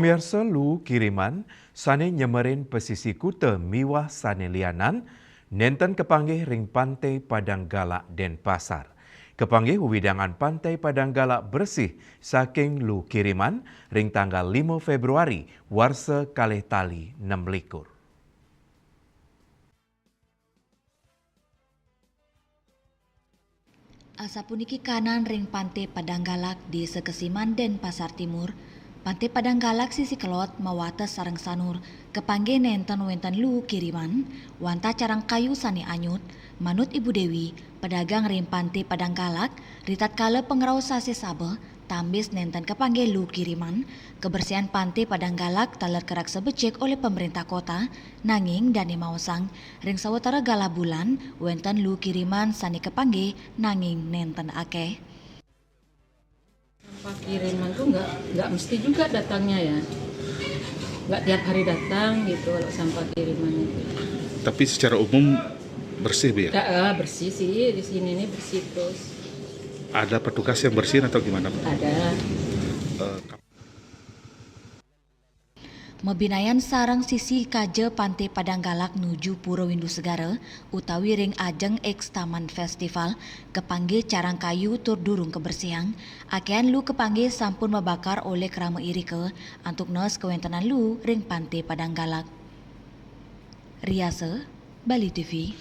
Pemirsa lu kiriman, sane nyemerin pesisi kuta miwah sane lianan, nenten kepanggih ring pantai Padang Galak Denpasar. Kepanggih widangan pantai Padang Galak bersih saking lu kiriman ring tanggal 5 Februari warsa kalih tali 6 likur. Asapuniki kanan ring Pantai Padang Galak di Sekesiman Denpasar Timur, Pantai Padang Galak sisi kelot mawates sareng sanur, kepanggih nenten wenten lu kiriman, wanta carang kayu sani anyut, manut Ibu Dewi, pedagang ring Pantai Padang Galak, ritat kala pengraos sasi sabe, tambis nenten kepanggih lu kiriman, kebersihan Pantai Padang Galak taler kerak sebecik oleh pemerintah kota, nanging dani mausang, ring sawetara galah bulan, wenten lu kiriman sani kepanggih, nanging nenten akeh. Sampah kiriman tuh nggak mesti juga datangnya ya, nggak tiap hari datang gitu kalau sampah kiriman itu. Tapi secara umum bersih, Bu ya? Ya, bersih sih di sini nih bersih terus. Ada petugas yang bersihin atau gimana, Bu? Ada. Mebinayan sarang sisi kaje Pantai Padang Galak nuju Puro Windu Segara, utawi ring ajeng X Taman Festival, kepanggih carang kayu tur durung kebersihan, akean lu kepanggih sampun membakar oleh kerama irike, antuk nos kewentenan lu ring Pantai Padang Galak. Riase, Bali TV.